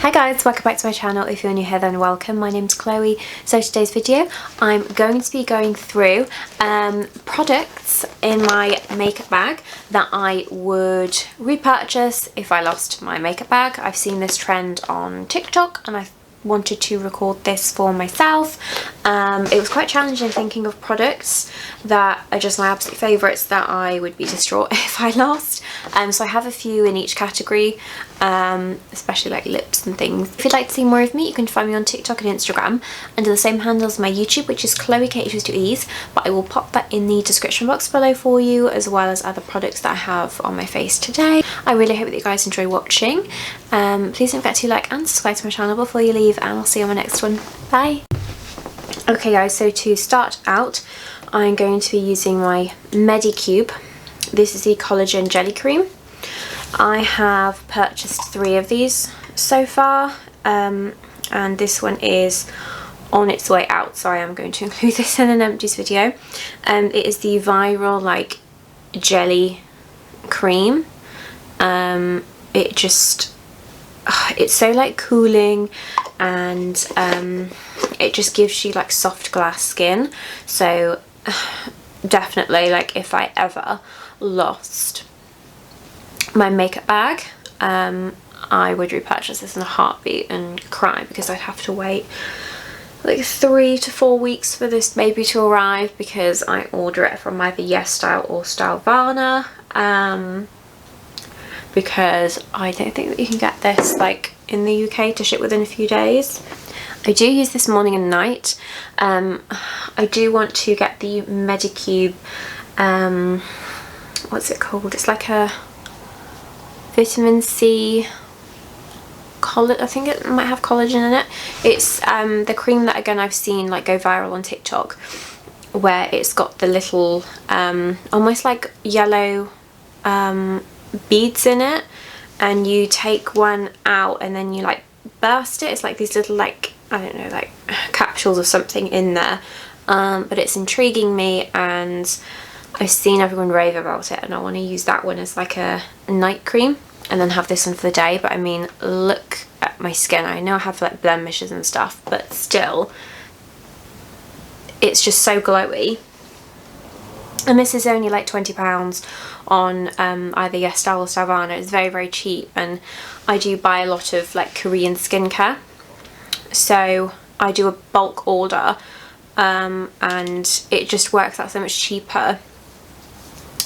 Hi guys, welcome back to my channel. If you're new here then welcome. My name's Chloe. So today's video I'm going to be going through products in my makeup bag that I would repurchase if I lost my makeup bag. I've seen this trend on TikTok and I wanted to record this for myself. It was quite challenging thinking of products that are just my absolute favourites that I would be distraught if I lost. So I have a few in each category, especially like lips and things. If you'd like to see more of me, you can find me on TikTok and Instagram under the same handle as my YouTube, which is Chloe K2Ease, but I will pop that in the description box below for you, as well as other products that I have on my face today. I really hope that you guys enjoy watching. Please don't forget to like and subscribe to my channel before you leave, and I'll see you on my next one. Bye! Okay guys, so to start out, I'm going to be using my Medicube. This is the collagen jelly cream. I have purchased 3 of these so far, and this one is on its way out, so I am going to include this in an empties video. It is the viral like jelly cream. It's so like cooling, and it just gives you like soft glass skin. So definitely, like, if I ever lost my makeup bag, I would repurchase this in a heartbeat and cry, because I'd have to wait like 3 to 4 weeks for this baby to arrive, because I order it from either Yes Style or Stylevana, because I don't think that you can get this like in the UK to ship within a few days. I do use this morning and night. I do want to get the Medicube, what's it called? It's like a vitamin C I think it might have collagen in it. It's the cream that again I've seen like go viral on TikTok, where it's got the little almost like yellow beads in it, and you take one out and then you like burst it. It's like these little, like, I don't know, like capsules of something in there, but it's intriguing me and I've seen everyone rave about it, and I want to use that one as like a night cream and then have this one for the day. But I mean, look at my skin. I know I have like blemishes and stuff, but still it's just so glowy. And this is only like £20 on either Yes Style or Stylevana. It's very, very cheap, and I do buy a lot of like Korean skincare, so I do a bulk order, and it just works out so much cheaper.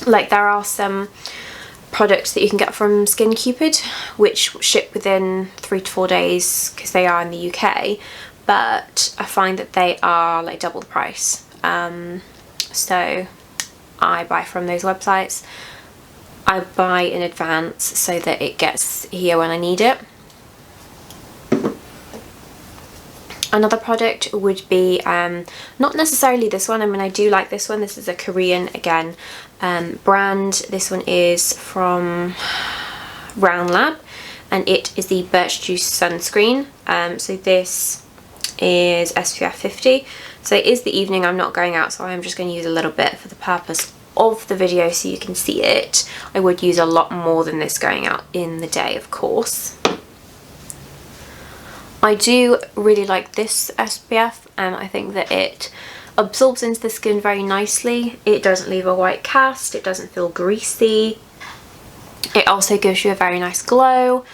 Like, there are some products that you can get from Skin Cupid which ship within 3 to 4 days because they are in the UK, but I find that they are like double the price. So I buy from those websites. I buy in advance so that it gets here when I need it. Another product would be, not necessarily this one, I mean I do like this one. This is a Korean, again, brand. This one is from Round Lab, and it is the Birch Juice Sunscreen. So this is SPF 50. So it is the evening, I'm not going out, so I'm just going to use a little bit for the purpose of the video so you can see it. I would use a lot more than this going out in the day, of course. I do really like this SPF, and I think that it absorbs into the skin very nicely. It doesn't leave a white cast, it doesn't feel greasy. It also gives you a very nice glow,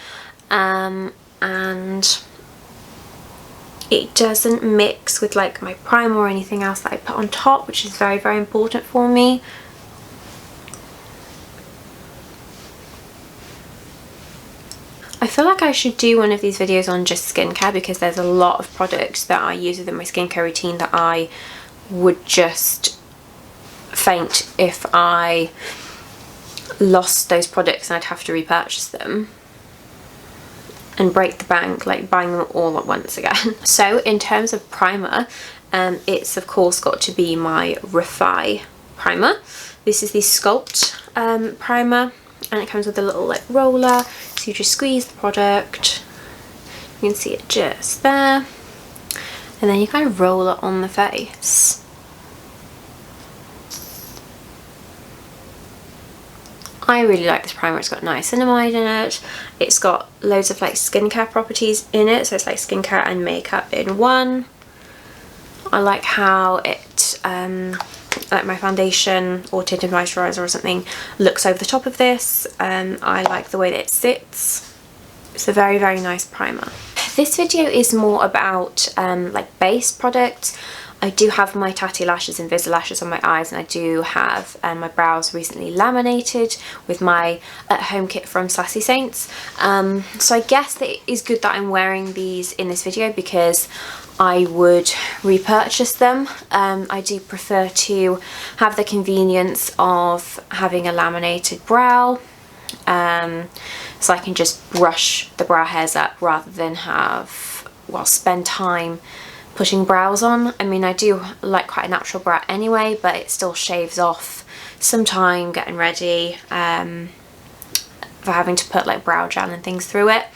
and it doesn't mix with like my primer or anything else that I put on top, which is very, very important for me. I feel like I should do one of these videos on just skincare, because there's a lot of products that I use within my skincare routine that I would just faint if I lost those products and I'd have to repurchase them and break the bank, like buying them all at once again. So in terms of primer, it's of course got to be my Refy primer. This is the Sculpt primer, and it comes with a little like roller, so you just squeeze the product, you can see it just there, and then you kind of roll it on the face. I really like this primer. It's got niacinamide in it. It's got loads of like skincare properties in it, so it's like skincare and makeup in one. I like how it, like my foundation or tinted moisturiser or something looks over the top of this. I like the way that it sits. It's a very, very nice primer. This video is more about like base products. I do have my Tatti lashes, invisilashes on my eyes, and I do have my brows recently laminated with my at-home kit from Sassy Saints. So I guess that it is good that I'm wearing these in this video because I would repurchase them. I do prefer to have the convenience of having a laminated brow, so I can just brush the brow hairs up rather than spend time putting brows on. I mean, I do like quite a natural brow anyway, but it still shaves off some time getting ready for having to put like brow gel and things through it.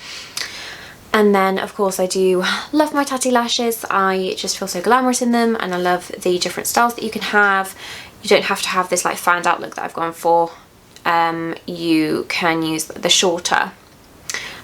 And then of course I do love my Tatti lashes. I just feel so glamorous in them, and I love the different styles that you can have. You don't have to have this like fanned out look that I've gone for. You can use the shorter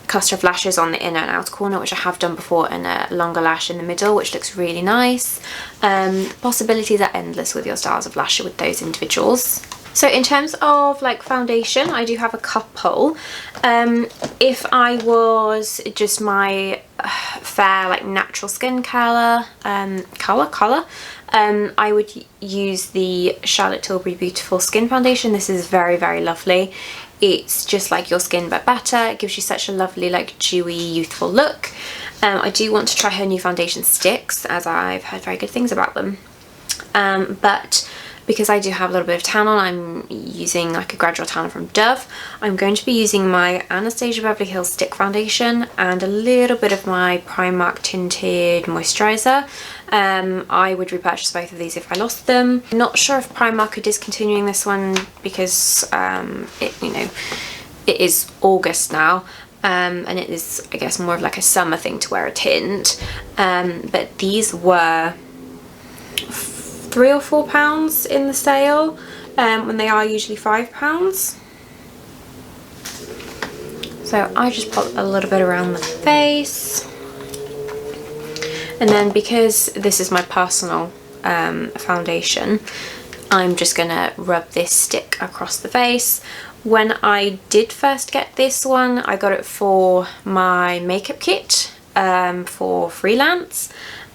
cluster of lashes on the inner and outer corner, which I have done before, and a longer lash in the middle, which looks really nice. Possibilities are endless with your styles of lash with those individuals. So in terms of like foundation, I do have a couple. If I was just my fair like natural skin colour, I would use the Charlotte Tilbury Beautiful Skin Foundation. This is very, very lovely. It's just like your skin but better. It gives you such a lovely like dewy youthful look. I do want to try her new foundation sticks, as I've heard very good things about them. But because I do have a little bit of tan on, I'm using like a gradual tan from Dove. I'm going to be using my Anastasia Beverly Hills stick foundation and a little bit of my Primark tinted moisturiser. I would repurchase both of these if I lost them. I'm not sure if Primark are discontinuing this one because it is August now. And it is, I guess, more of like a summer thing to wear a tint. But these were £3 or £4 in the sale, when they are usually £5. So I just pop a little bit around the face, and then because this is my personal foundation, I'm just gonna rub this stick across the face. When I did first get this one, I got it for my makeup kit for freelance.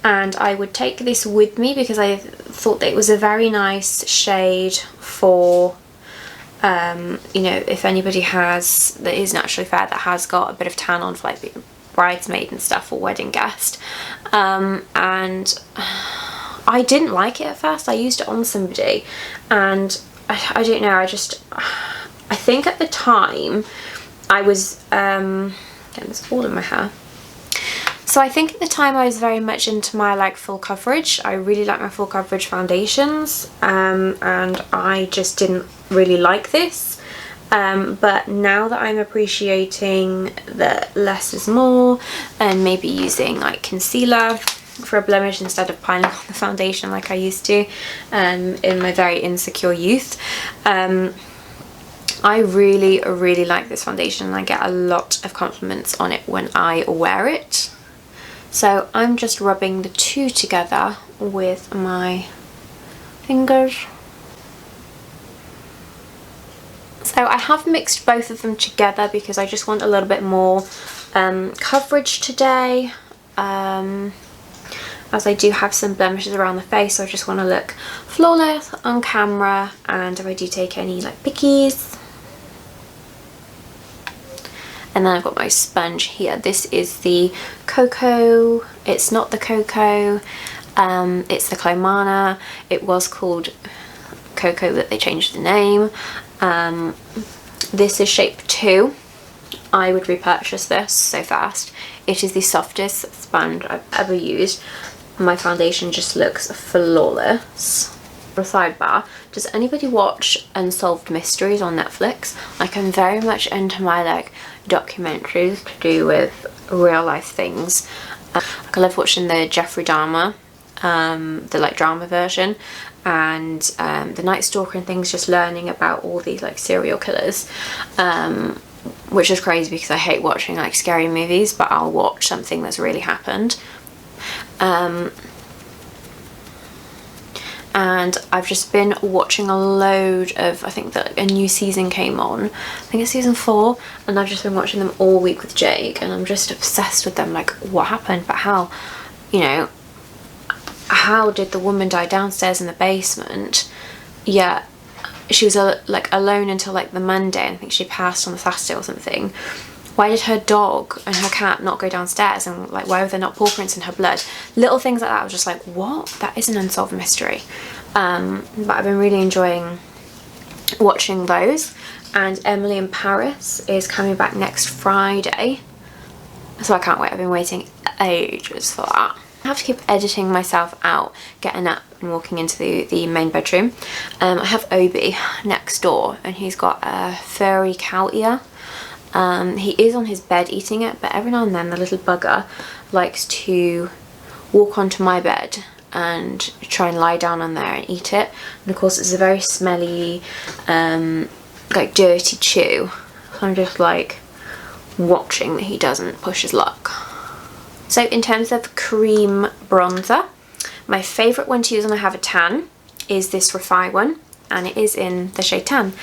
And I would take this with me because I thought that it was a very nice shade for, you know, if anybody has, that is naturally fair, that has got a bit of tan on for like being bridesmaid and stuff or wedding guest. And I didn't like it at first. I used it on somebody and I don't know, I think at the time I was, getting this all in my hair. So I think at the time I was very much into my like full coverage. I really like my full coverage foundations, and I just didn't really like this. But now that I'm appreciating that less is more, and maybe using like concealer for a blemish instead of piling on the foundation like I used to in my very insecure youth, I really, really like this foundation, and I get a lot of compliments on it when I wear it. So I'm just rubbing the two together with my fingers. So I have mixed both of them together because I just want a little bit more coverage today, as I do have some blemishes around the face, so I just want to look flawless on camera, and if I do take any like pickies. And then I've got my sponge here. This is the Cocoa. It's not the Cocoa. It's the Clomana. It was called Cocoa, but they changed the name. This is shape 2. I would repurchase this so fast. It is the softest sponge I've ever used. My foundation just looks flawless. For a sidebar, does anybody watch Unsolved Mysteries on Netflix? Like, I'm very much into my like documentaries to do with real life things. Like, I love watching the Jeffrey Dahmer, the like drama version, and The Night Stalker and things, just learning about all these like serial killers, which is crazy because I hate watching like scary movies, but I'll watch something that's really happened. And I've just been watching a load of, I think that a new season came on, I think it's season 4, and I've just been watching them all week with Jake, and I'm just obsessed with them. Like, what happened? But how, you know, how did the woman die downstairs in the basement? Yeah, she was like alone until like the Monday, and I think she passed on the Saturday or something. Why did her dog and her cat not go downstairs, and like why were there not paw prints in her blood? Little things like that. I was just like, what? That is an unsolved mystery. But I've been really enjoying watching those. And Emily in Paris is coming back next Friday, so I can't wait. I've been waiting ages for that. I have to keep editing myself out, getting up and walking into the main bedroom. I have Obi next door, and he's got a furry cow ear. He is on his bed eating it, but every now and then the little bugger likes to walk onto my bed and try and lie down on there and eat it. And of course it's a very smelly, like dirty chew. So I'm just like watching that he doesn't push his luck. So in terms of cream bronzer, my favourite one to use when I have a tan is this Refy one, and it is in the shade tan.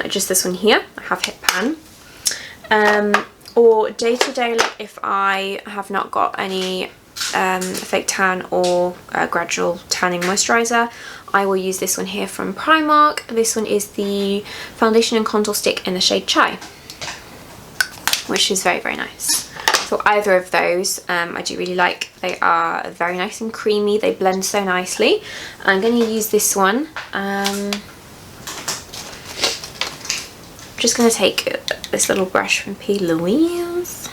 Just this one here. I have Hit Pan. Or day to day, like if I have not got any fake tan or gradual tanning moisturiser, I will use this one here from Primark. This one is the foundation and contour stick in the shade Chai, which is very, very nice. So either of those I do really like. They are very nice and creamy, they blend so nicely. I'm going to use this one. Just going to take this little brush from P. Louise.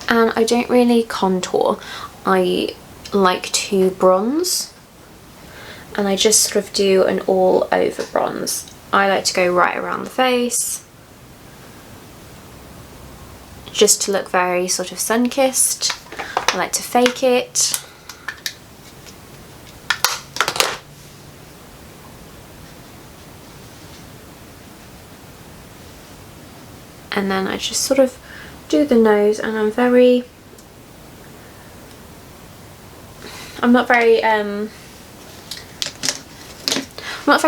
And I don't really contour, I like to bronze, and I just sort of do an all over bronze. I like to go right around the face, just to look very sort of sun-kissed. I like to fake it. And then I just sort of do the nose, and I'm not very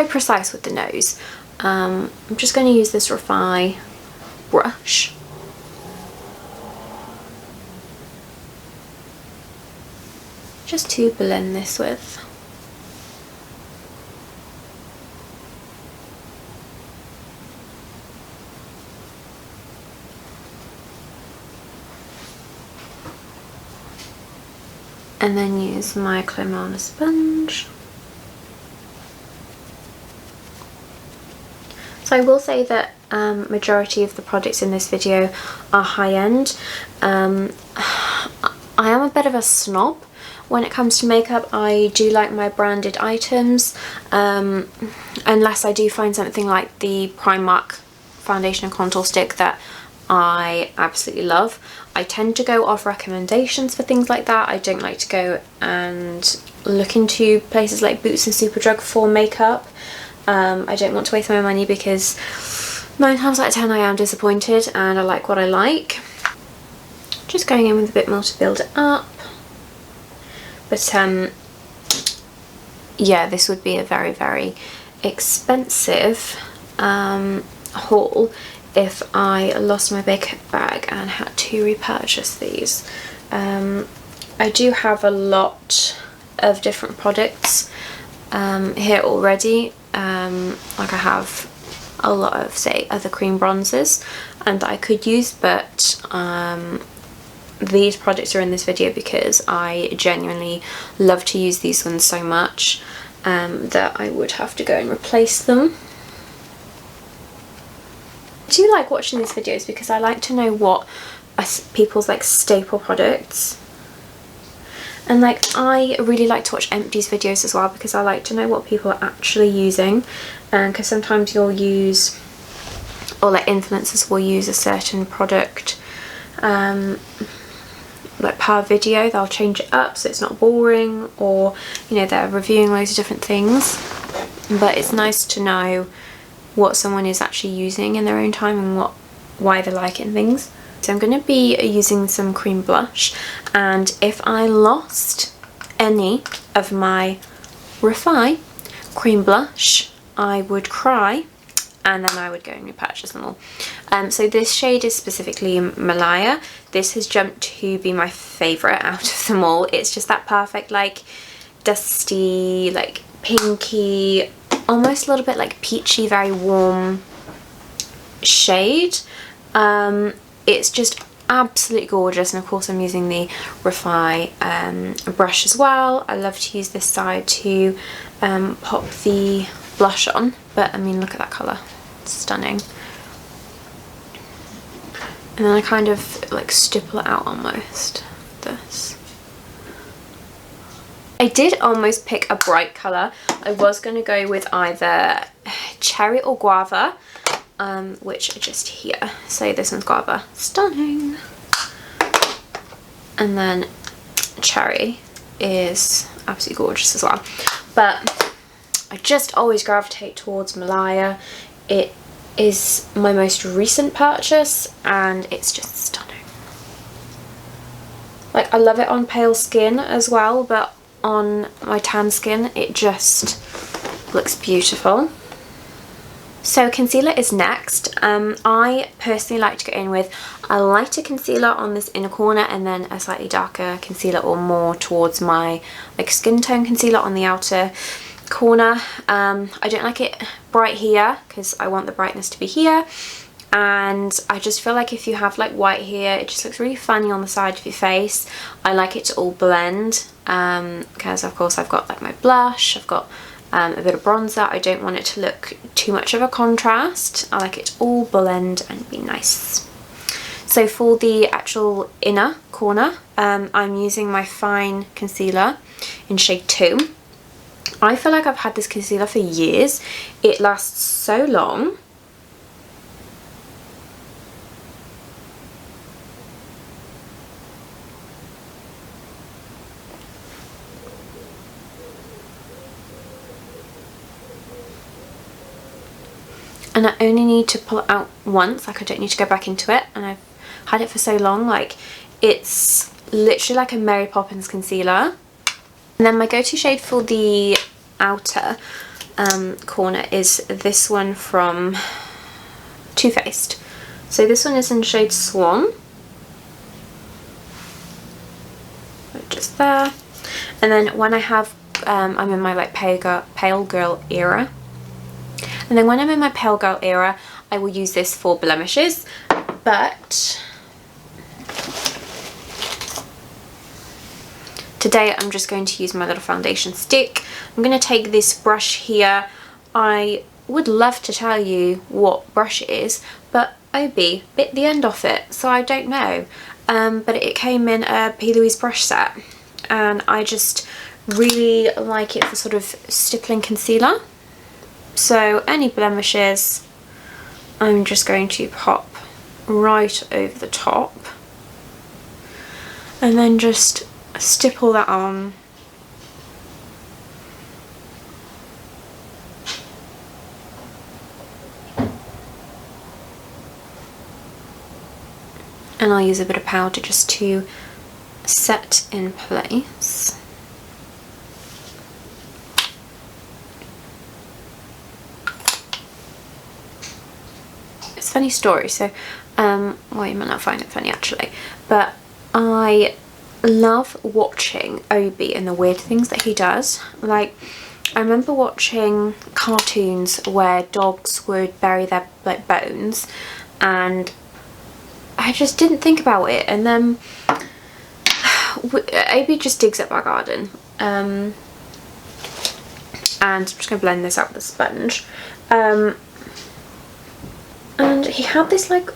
precise with the nose. I'm just going to use this Refy brush. Just to blend this with. And then use my Clemona sponge. So I will say that majority of the products in this video are high-end. I am a bit of a snob when it comes to makeup. I do like my branded items, unless I do find something like the Primark foundation and contour stick that I absolutely love. I tend to go off recommendations for things like that. I don't like to go and look into places like Boots and Superdrug for makeup. I don't want to waste my money because 9 times out of 10 I am disappointed, and I like what I like. Just going in with a bit more to build it up. But yeah, this would be a very, very expensive haul if I lost my big bag and had to repurchase these. I do have a lot of different products here already. Like I have a lot of, say, other cream bronzers and that I could use, but these products are in this video because I genuinely love to use these ones so much that I would have to go and replace them. I do like watching these videos because I like to know what are people's like staple products, and like I really like to watch empties videos as well because I like to know what people are actually using, and because sometimes you'll use, or like influencers will use a certain product like per video they'll change it up so it's not boring, or you know, they're reviewing loads of different things. But it's nice to know what someone is actually using in their own time and why they like it and things. So I'm going to be using some cream blush, and if I lost any of my Refy cream blush I would cry, and then I would go and repurchase them all. So this shade is specifically Malaya. This has jumped to be my favourite out of them all. It's just that perfect, like dusty, like pinky, almost a little bit like peachy, very warm shade. It's just absolutely gorgeous, and of course I'm using the Refy brush as well. I love to use this side to pop the blush on, but I mean, look at that colour, it's stunning. And then I kind of like stipple it out almost, this. I did almost pick a bright colour. I was going to go with either cherry or guava, which are just here. So this one's guava, stunning. And then cherry is absolutely gorgeous as well. But I just always gravitate towards Malaya. It is my most recent purchase and it's just stunning. Like, I love it on pale skin as well, but on my tan skin it just looks beautiful. So concealer is next. I personally like to go in with a lighter concealer on this inner corner and then a slightly darker concealer, or more towards my like skin tone concealer on the outer corner. I don't like it bright here because I want the brightness to be here, and I just feel like if you have like white here it just looks really funny on the side of your face. I like it to all blend, because of course I've got like my blush, I've got a bit of bronzer. I don't want it to look too much of a contrast. I like it to all blend and be nice. So for the actual inner corner, I'm using my Fyne concealer in shade 2. I feel like I've had this concealer for years. It lasts so long. And I only need to pull it out once, like I don't need to go back into it, and I've had it for so long, like it's literally like a Mary Poppins concealer. And then my go-to shade for the outer corner is this one from Too Faced. So this one is in shade Swan. Just there. And then when I have, I'm in my like pale girl era. And then when I'm in my pale girl era, I will use this for blemishes. But today I'm just going to use my little foundation stick. I'm going to take this brush here. I would love to tell you what brush it is, but OB bit the end off it, so I don't know. But it came in a P. Louise brush set, and I just really like it for sort of stippling concealer. So any blemishes I'm just going to pop right over the top and then just stipple that on. And I'll use a bit of powder just to set in place. Funny story, so well, you might not find it funny actually, but I love watching OB and the weird things that he does. Like, I remember watching cartoons where dogs would bury their like bones, and I just didn't think about it, and then OB just digs up our garden, and I'm just going to blend this out with a sponge. And he had this like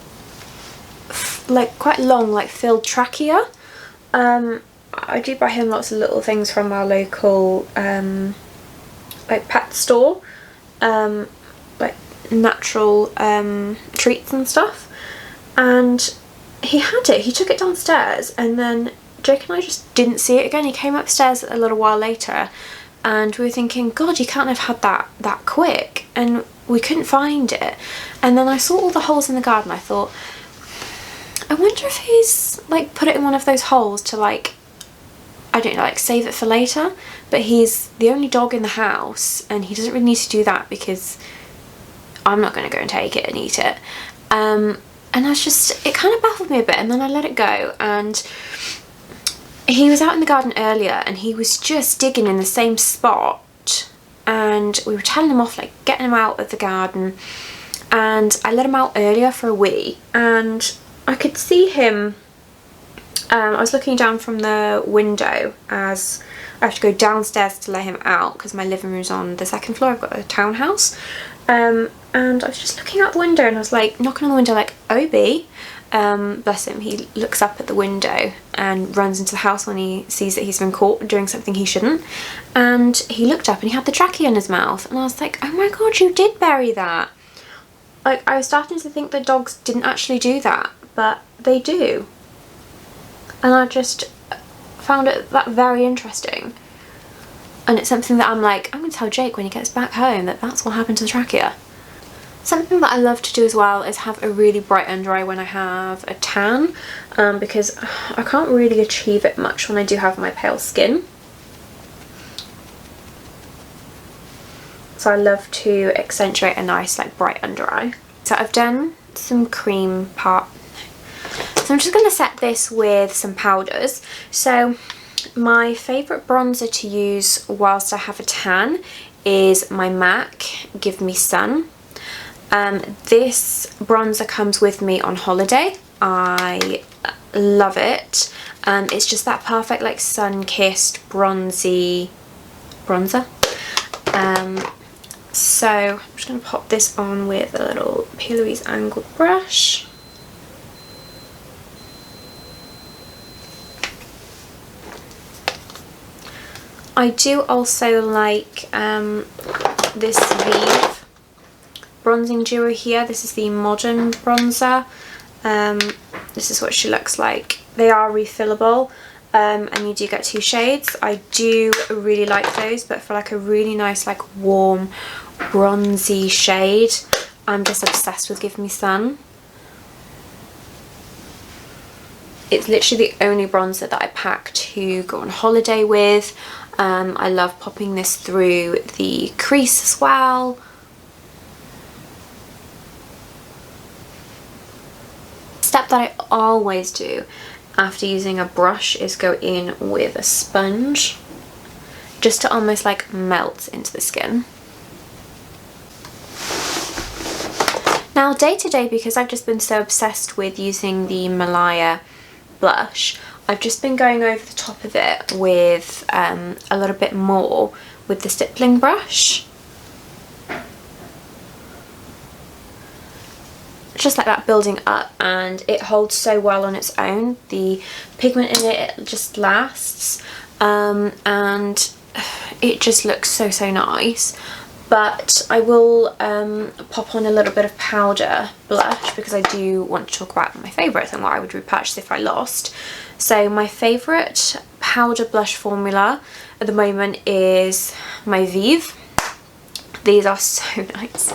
quite long like filled trachea. I do buy him lots of little things from our local like pet store, like natural treats and stuff, and he had it, he took it downstairs, and then Jake and I just didn't see it again. He came upstairs a little while later and we were thinking, God, you can't have had that quick, and we couldn't find it. And then I saw all the holes in the garden. I thought, I wonder if he's like put it in one of those holes to like, I don't know, like save it for later. But he's the only dog in the house and he doesn't really need to do that because I'm not going to go and take it and eat it. And I was just, it kind of baffled me a bit, and then I let it go. And he was out in the garden earlier and he was just digging in the same spot, and we were telling him off, like getting him out of the garden, and I let him out earlier for a wee, and I could see him. I was looking down from the window as I have to go downstairs to let him out because my living room's on the second floor. I've got a townhouse, and I was just looking out the window and I was like knocking on the window like, Obi. Bless him, he looks up at the window and runs into the house when he sees that he's been caught doing something he shouldn't, and he looked up and he had the trachea in his mouth, and I was like, oh my God, you did bury that. Like, I was starting to think that dogs didn't actually do that, but they do, and I just found that very interesting. And it's something that I'm like, I'm going to tell Jake when he gets back home that that's what happened to the trachea. Something that I love to do as well is have a really bright under eye when I have a tan, because I can't really achieve it much when I do have my pale skin. So I love to accentuate a nice like bright under eye. So I've done some cream part. So I'm just going to set this with some powders. So my favourite bronzer to use whilst I have a tan is my MAC Give Me Sun. This bronzer comes with me on holiday. I love it. It's just that perfect like sun-kissed bronzy bronzer. So I'm just going to pop this on with a little P. Louise angled brush. I do also like this Vieve bronzing duo here. This is the Modern bronzer. This is what she looks like. They are refillable, and you do get 2 shades. I do really like those, but for like a really nice like warm bronzy shade, I'm just obsessed with Give Me Sun. It's literally the only bronzer that I pack to go on holiday with. I love popping this through the crease as well. Step that I always do after using a brush is go in with a sponge just to almost like melt into the skin. Now day to day, because I've just been so obsessed with using the Malaya blush, I've just been going over the top of it with a little bit more with the stippling brush. Just like that, building up, and it holds so well on its own. The pigment in it just lasts, and it just looks so nice. But I will pop on a little bit of powder blush because I do want to talk about my favourites and what I would repurchase if I lost. So my favourite powder blush formula at the moment is my Vieve. These are so nice.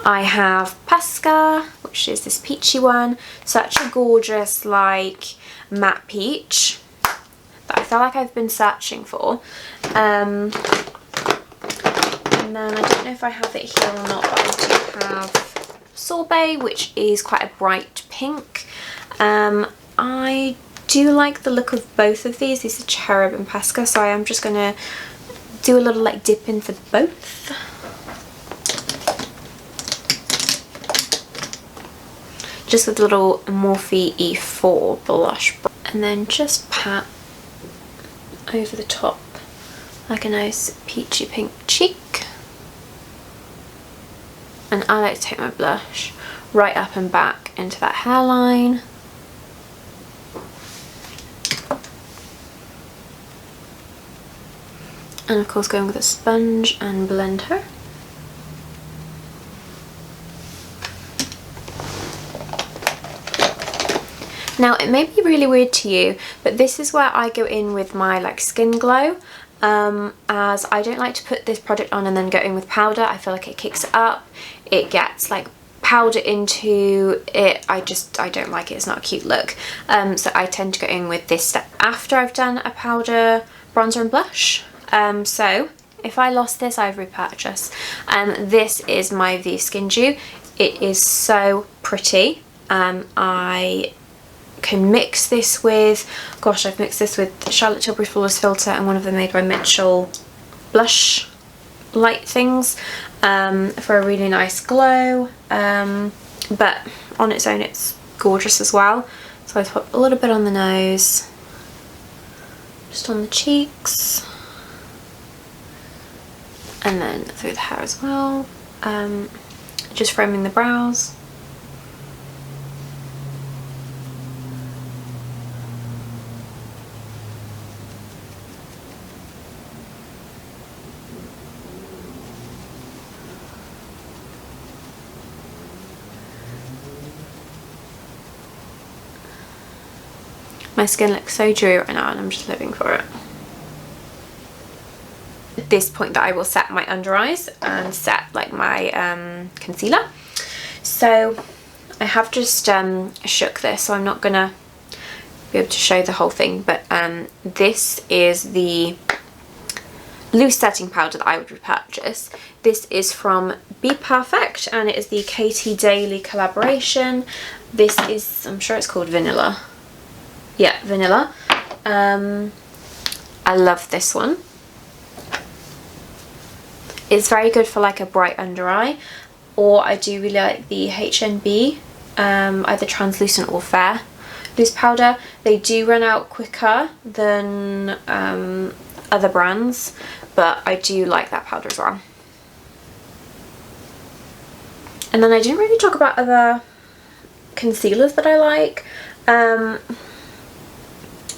I have Pesca, which is this peachy one. Such a gorgeous like matte peach that I feel like I've been searching for. And then I don't know if I have it here or not, but I do have Sorbet, which is quite a bright pink. I do like the look of both of these. These are Cherub and Pesca, so I am just going to do a little like dip in for both. Just with a little Morphe E4 blush, and then just pat over the top like a nice peachy pink cheek. And I like to take my blush right up and back into that hairline. And of course going with a sponge and blend her. Now it may be really weird to you, but this is where I go in with my like skin glow, as I don't like to put this product on and then go in with powder. I feel like it kicks it up, it gets like powder into it. I don't like it, it's not a cute look. So I tend to go in with this step after I've done a powder, bronzer and blush. So if I lost this, I have repurchased. This is my Vieve Skin Dew. It is so pretty. I can mix this with, gosh, I've mixed this with Charlotte Tilbury Flawless Filter and one of the Made by Mitchell blush light things, for a really nice glow, but on its own it's gorgeous as well. So I put a little bit on the nose, just on the cheeks, and then through the hair as well, just framing the brows. My skin looks so dewy right now and I'm just living for it. At this point that I will set my under eyes and set like my concealer. So I have just shook this, so I'm not gonna be able to show the whole thing, but this is the loose setting powder that I would repurchase. This is from Bperfect and it is the Katie Daley collaboration. This is, I'm sure it's called Vanilla. Yeah, Vanilla. I love this one. It's very good for like a bright under eye, or I do really like the HNB, either translucent or fair loose powder. They do run out quicker than other brands, but I do like that powder as well. And then I didn't really talk about other concealers that I like.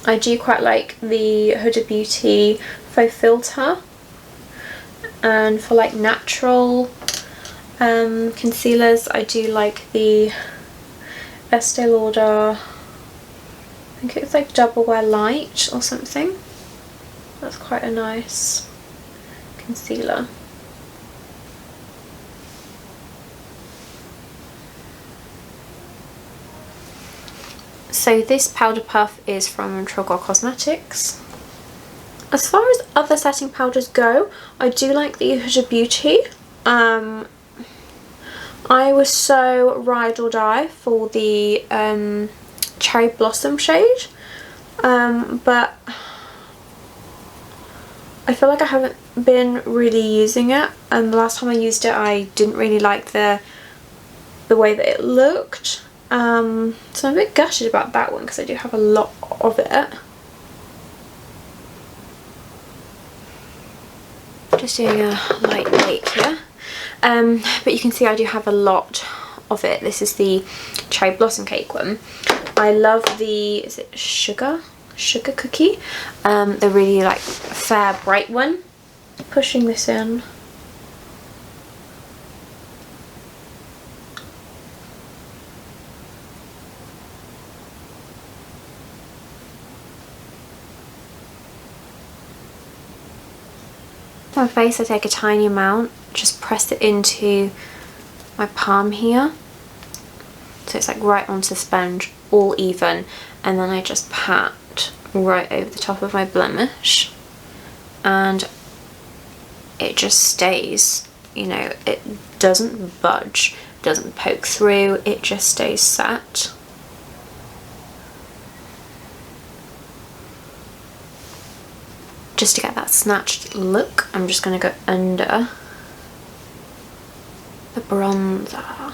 I do quite like the Huda Beauty Faux Filter, and for like natural concealers I do like the Estee Lauder, I think it's like Double Wear Light or something. That's quite a nice concealer. So this powder puff is from Trogor Cosmetics. As far as other setting powders go, I do like the Huda Beauty. I was so ride or die for the Cherry Blossom shade, but I feel like I haven't been really using it, and the last time I used it I didn't really like the way that it looked. So I'm a bit gutted about that one because I do have a lot of it. Just doing a light bake here. But you can see I do have a lot of it. This is the Cherry Blossom Cake one. I love the, is it Sugar Cookie? The really like fair bright one. Pushing this in. My face, I take a tiny amount, just press it into my palm here, so it's like right onto the sponge, all even, and then I just pat right over the top of my blemish, and it just stays, you know, it doesn't budge, doesn't poke through, it just stays set. Just to get that snatched look, I'm just going to go under the bronzer.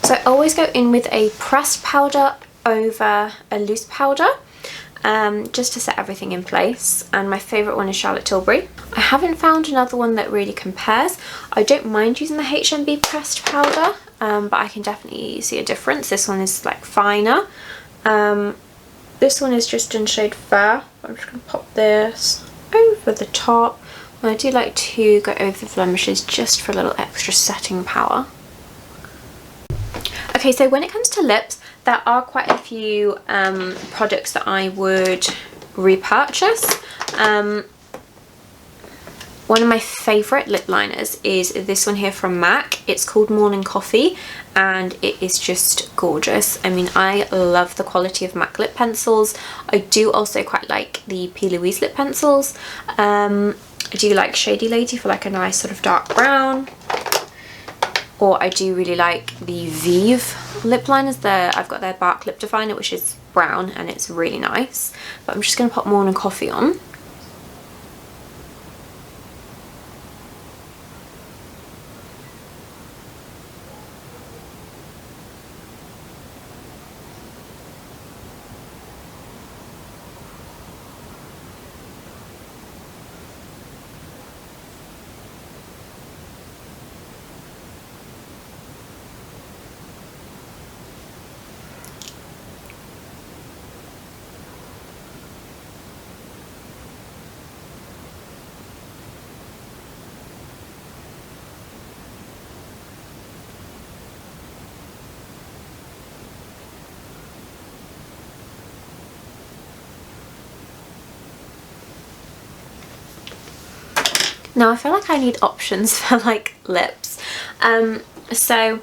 So I always go in with a pressed powder over a loose powder. Just to set everything in place, and my favourite one is Charlotte Tilbury. I haven't found another one that really compares. I don't mind using the HMB pressed powder, but I can definitely see a difference. This one is like finer. This one is just in shade Fair. I'm just going to pop this over the top. And I do like to go over the blemishes just for a little extra setting power. Okay, so when it comes to lips, there are quite a few products that I would repurchase. One of my favourite lip liners is this one here from MAC. It's called Morning Coffee and it is just gorgeous. I mean, I love the quality of MAC lip pencils. I do also quite like the P. Louise lip pencils. I do like Shady Lady for like a nice sort of dark brown. Or I do really like the Vieve lip liners. I've got their Bark Lip Definer, which is brown and it's really nice. But I'm just going to pop Morning Coffee on. Now I feel like I need options for like lips. So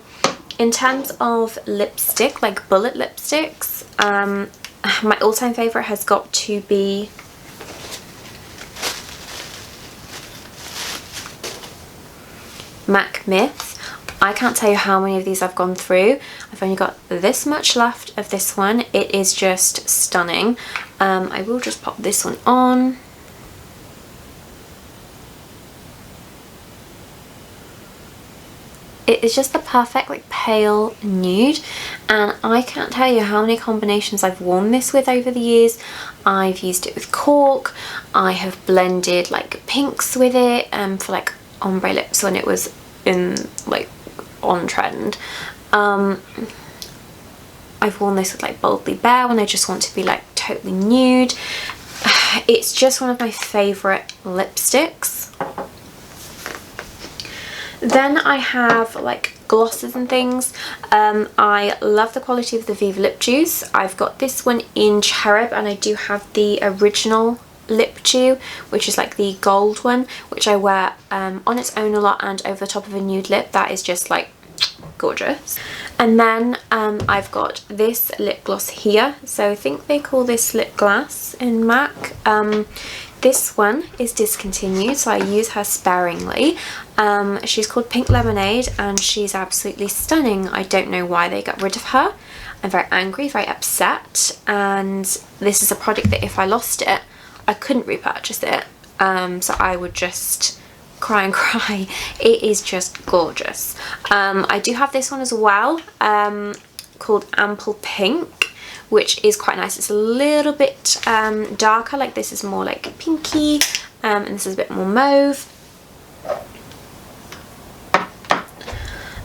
in terms of lipstick, like bullet lipsticks, my all-time favourite has got to be MAC Myth. I can't tell you how many of these I've gone through. I've only got this much left of this one. It is just stunning. I will just pop this one on. It is just the perfect like pale nude, and I can't tell you how many combinations I've worn this with over the years. I've used it with cork, I have blended like pinks with it for like ombre lips when it was in like on trend. I've worn this with like Boldly Bare when I just want to be like totally nude. It's just one of my favourite lipsticks. Then I have like glosses and things. I love the quality of the Vieve lip juice. I've got this one in Cherub, and I do have the original lip chew, which is like the gold one, which I wear on its own a lot and over the top of a nude lip. That is just like gorgeous. And then I've got this lip gloss here. So I think they call this Lip Glass in MAC. This one is discontinued, so I use her sparingly. She's called Pink Lemonade and she's absolutely stunning. I don't know why they got rid of her. I'm very angry, very upset, and this is a product that if I lost it, I couldn't repurchase it. So I would just cry and cry. It is just gorgeous. I do have this one as well, called Ample Pink, which is quite nice. It's a little bit darker, like this is more like pinky, and this is a bit more mauve.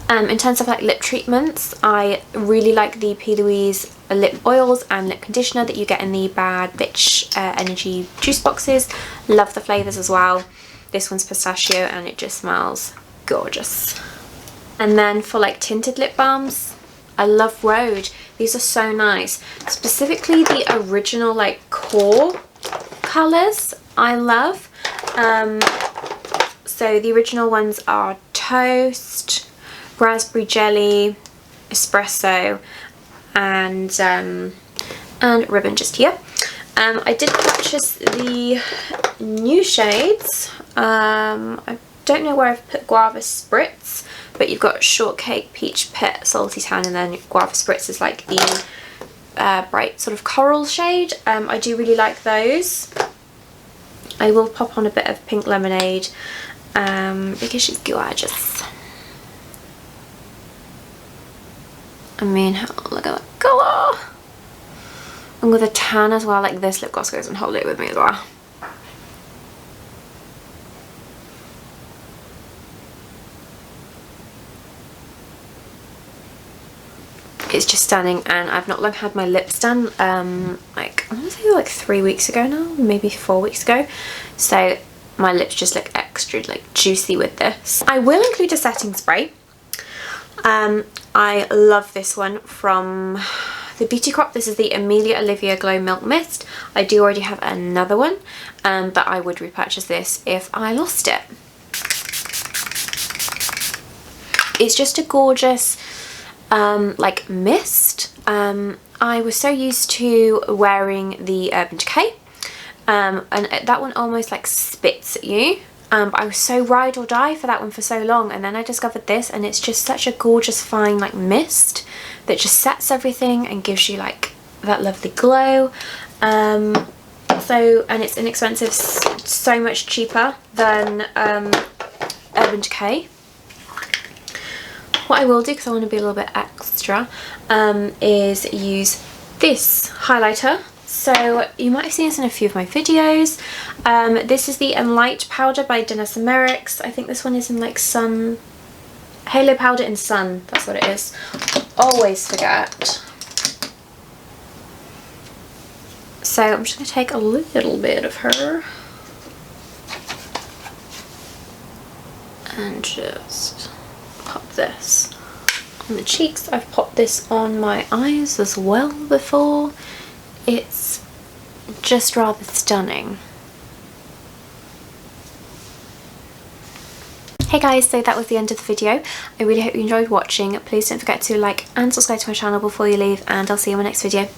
In terms of like lip treatments, I really like the P. Louise lip oils and lip conditioner that you get in the Bad Bitch Energy juice boxes. Love the flavours as well. This one's pistachio and it just smells gorgeous. And then for like tinted lip balms, I love Rhode. These are so nice. Specifically the original like core colours I love. So the original ones are Toast, Raspberry Jelly, Espresso, and Ribbon just here. I did purchase the new shades. I don't know where I've put Guava Spritz, but you've got Shortcake, Peach Pit, Salty Tan, and then Guava Spritz is like the bright sort of coral shade. I do really like those. I will pop on a bit of Pink Lemonade because she's gorgeous. I mean, look at that colour. And with a tan as well, like this lip gloss goes on holiday with me as well. It's just stunning, and I've not long had my lips done, like I want to say like 3 weeks ago now, maybe 4 weeks ago, so my lips just look extra like juicy with this. I will include a setting spray. I love this one from the Beauty Crop. This is the Amelia Olivia Glow Milk Mist. I do already have another one, but I would repurchase this if I lost it. It's just a gorgeous like mist. I was so used to wearing the Urban Decay, and that one almost like spits at you. I was so ride or die for that one for so long, and then I discovered this, and it's just such a gorgeous fine like mist that just sets everything and gives you like that lovely glow. And it's inexpensive, so much cheaper than Urban Decay. What I will do, because I want to be a little bit extra, is use this highlighter. So you might have seen this in a few of my videos. This is the Enlight powder by Danessa meyricks. I think this one is in like Sun, Halo Powder in Sun, that's what it is. Always forget. So I'm just going to take a little bit of her and just pop this on the cheeks. I've popped this on my eyes as well before. It's just rather stunning. Hey guys, so that was the end of the video. I really hope you enjoyed watching. Please don't forget to like and subscribe to my channel before you leave, and I'll see you in my next video.